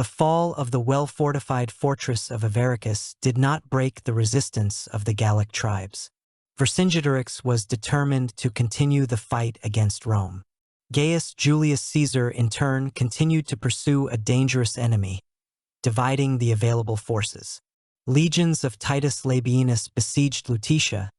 The fall of the well-fortified fortress of Avaricus did not break the resistance of the Gallic tribes. Vercingetorix was determined to continue the fight against Rome. Gaius Julius Caesar, in turn, continued to pursue a dangerous enemy, dividing the available forces. Legions of Titus Labienus besieged Lutetia,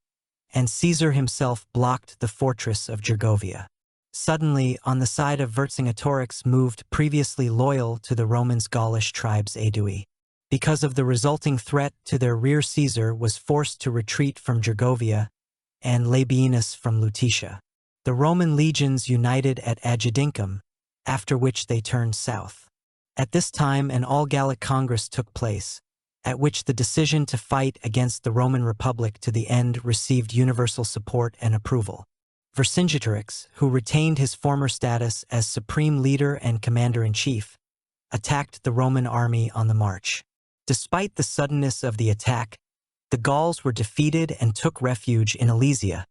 and Caesar himself blocked the fortress of Gergovia. Suddenly, on the side of Vercingetorix moved previously loyal to the Romans Gaulish tribes Aedui. Because of the resulting threat to their rear, Caesar was forced to retreat from Gergovia and Labienus from Lutetia. The Roman legions united at Agedincum, after which they turned south. At this time an all-Gallic Congress took place, at which the decision to fight against the Roman Republic to the end received universal support and approval. Vercingetorix, who retained his former status as supreme leader and commander-in-chief, attacked the Roman army on the march. Despite the suddenness of the attack, the Gauls were defeated and took refuge in Alesia,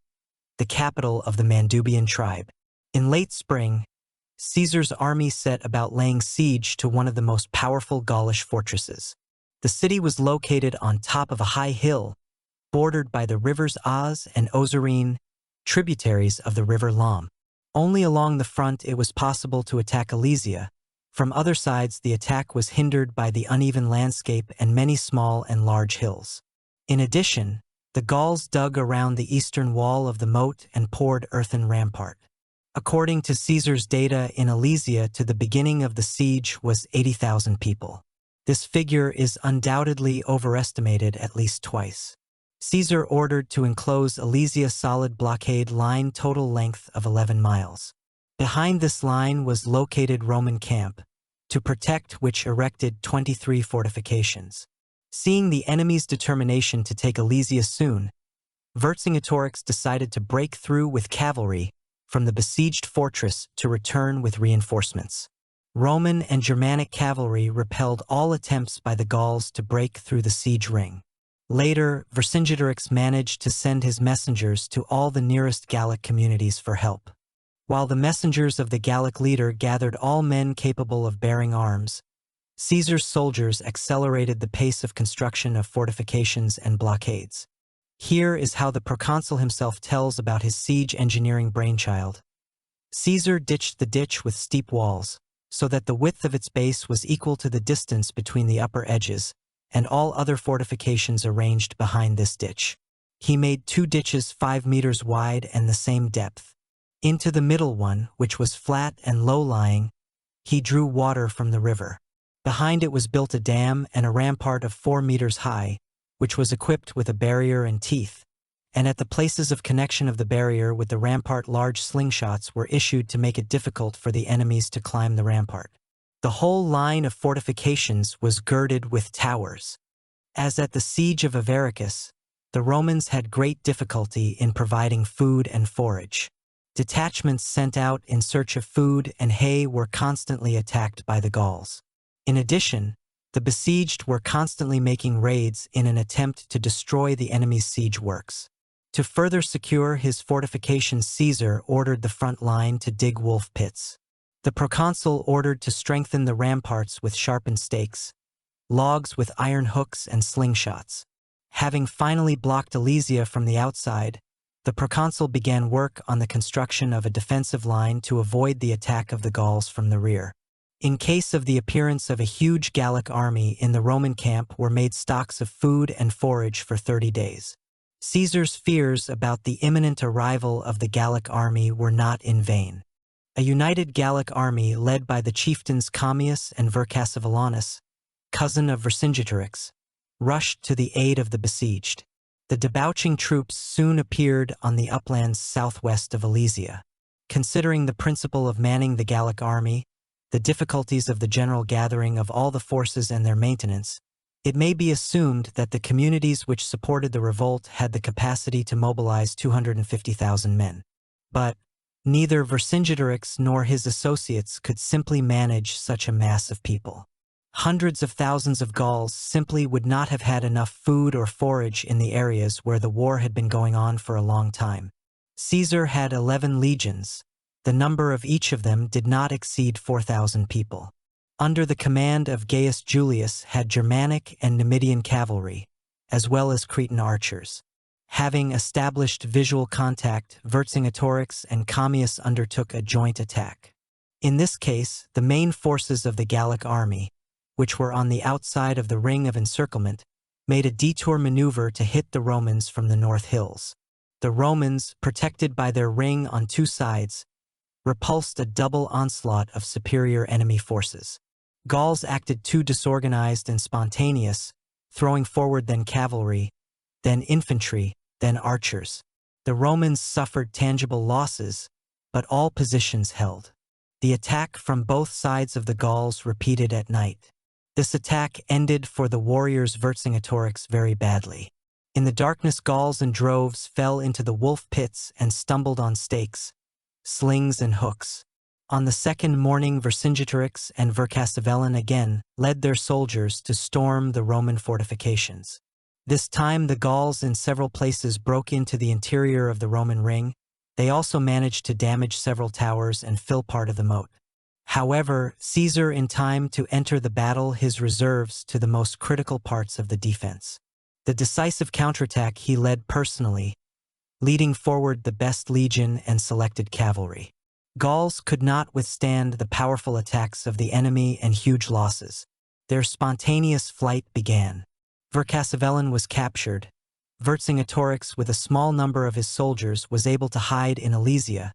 the capital of the Mandubian tribe. In late spring, Caesar's army set about laying siege to one of the most powerful Gaulish fortresses. The city was located on top of a high hill, bordered by the rivers Oz and Ozarene, tributaries of the river Lam. Only along the front it was possible to attack Alesia. From other sides the attack was hindered by the uneven landscape and many small and large hills. In addition, the Gauls dug around the eastern wall of the moat and poured earthen rampart. According to Caesar's data, in Alesia to the beginning of the siege was 80,000 people. This figure is undoubtedly overestimated at least twice. Caesar ordered to enclose Alesia solid blockade line total length of 11 miles. Behind this line was located Roman camp, to protect which erected 23 fortifications. Seeing the enemy's determination to take Alesia soon, Vercingetorix decided to break through with cavalry from the besieged fortress to return with reinforcements. Roman and Germanic cavalry repelled all attempts by the Gauls to break through the siege ring. Later, Vercingetorix managed to send his messengers to all the nearest Gallic communities for help. While the messengers of the Gallic leader gathered all men capable of bearing arms, Caesar's soldiers accelerated the pace of construction of fortifications and blockades. Here is how the proconsul himself tells about his siege engineering brainchild. Caesar ditched the ditch with steep walls, so that the width of its base was equal to the distance between the upper edges, and all other fortifications arranged behind this ditch. He made 2 ditches 5 meters wide and the same depth. Into the middle one, which was flat and low-lying, he drew water from the river. Behind it was built a dam and a rampart of 4 meters high, which was equipped with a barrier and teeth, and at the places of connection of the barrier with the rampart large slingshots were issued to make it difficult for the enemies to climb the rampart. The whole line of fortifications was girded with towers. As at the siege of Avaricus, the Romans had great difficulty in providing food and forage. Detachments sent out in search of food and hay were constantly attacked by the Gauls. In addition, the besieged were constantly making raids in an attempt to destroy the enemy's siege works. To further secure his fortifications, Caesar ordered the front line to dig wolf pits. The proconsul ordered to strengthen the ramparts with sharpened stakes, logs with iron hooks and slingshots. Having finally blocked Alesia from the outside, the proconsul began work on the construction of a defensive line to avoid the attack of the Gauls from the rear. In case of the appearance of a huge Gallic army in the Roman camp were made stocks of food and forage for 30 days. Caesar's fears about the imminent arrival of the Gallic army were not in vain. A united Gallic army led by the chieftains Commius and Vercingetorix, cousin of Vercingetorix, rushed to the aid of the besieged. The debauching troops soon appeared on the uplands southwest of Alesia. Considering the principle of manning the Gallic army, the difficulties of the general gathering of all the forces and their maintenance, it may be assumed that the communities which supported the revolt had the capacity to mobilize 250,000 men. But neither Vercingetorix nor his associates could simply manage such a mass of people. Hundreds of thousands of Gauls simply would not have had enough food or forage in the areas where the war had been going on for a long time. Caesar had 11 legions. The number of each of them did not exceed 4,000 people. under the command of Gaius Julius, had Germanic and Numidian cavalry, as well as Cretan archers. Having established visual contact, Vercingetorix and Commius undertook a joint attack. In this case, the main forces of the Gallic army, which were on the outside of the ring of encirclement, made a detour maneuver to hit the Romans from the north hills. The Romans, protected by their ring on two sides, repulsed a double onslaught of superior enemy forces. Gauls acted too disorganized and spontaneous, throwing forward then cavalry, then infantry, then archers. The Romans suffered tangible losses, but all positions held. The attack from both sides of the Gauls repeated at night. This attack ended for the warriors Vercingetorix very badly. In the darkness, Gauls in droves fell into the wolf pits and stumbled on stakes, slings and hooks. On the second morning, Vercingetorix and Vercassivellan again led their soldiers to storm the Roman fortifications. This time the Gauls in several places broke into the interior of the Roman ring. They also managed to damage several towers and fill part of the moat. However, Caesar, in time to enter the battle his reserves to the most critical parts of the defense. The decisive counterattack he led personally, leading forward the best legion and selected cavalry. Gauls could not withstand the powerful attacks of the enemy and huge losses. Their spontaneous flight began. Vercassivellan was captured. Vercingetorix, with a small number of his soldiers, was able to hide in Alesia.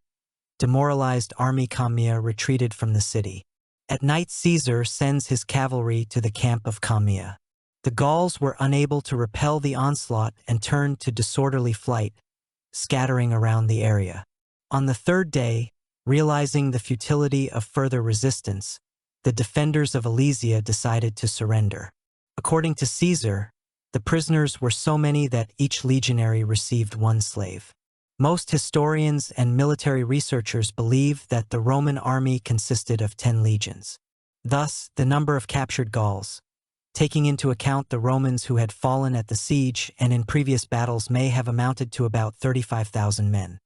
Demoralized army Commia retreated from the city. At night, Caesar sends his cavalry to the camp of Commia. The Gauls were unable to repel the onslaught and turned to disorderly flight, scattering around the area. On the third day, realizing the futility of further resistance, the defenders of Alesia decided to surrender. According to Caesar, the prisoners were so many that each legionary received one slave. Most historians and military researchers believe that the Roman army consisted of 10 legions. Thus, the number of captured Gauls, taking into account the Romans who had fallen at the siege and in previous battles, may have amounted to about 35,000 men.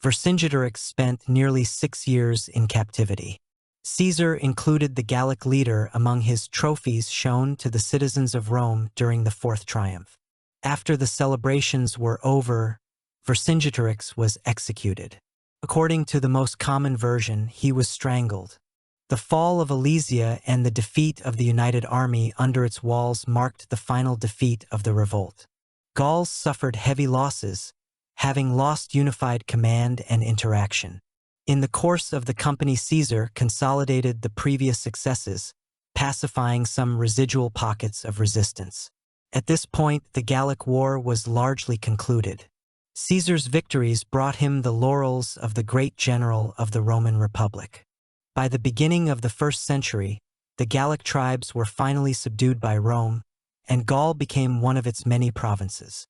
Vercingetorix spent nearly 6 years in captivity. Caesar included the Gallic leader among his trophies shown to the citizens of Rome during the Fourth Triumph. After the celebrations were over, Vercingetorix was executed. According to the most common version, he was strangled. The fall of Alesia and the defeat of the united army under its walls marked the final defeat of the revolt. Gauls suffered heavy losses, having lost unified command and interaction. In the course of the company, Caesar consolidated the previous successes, pacifying some residual pockets of resistance. At this point, the Gallic War was largely concluded. Caesar's victories brought him the laurels of the great general of the Roman Republic. By the beginning of the 1st century, the Gallic tribes were finally subdued by Rome, and Gaul became one of its many provinces.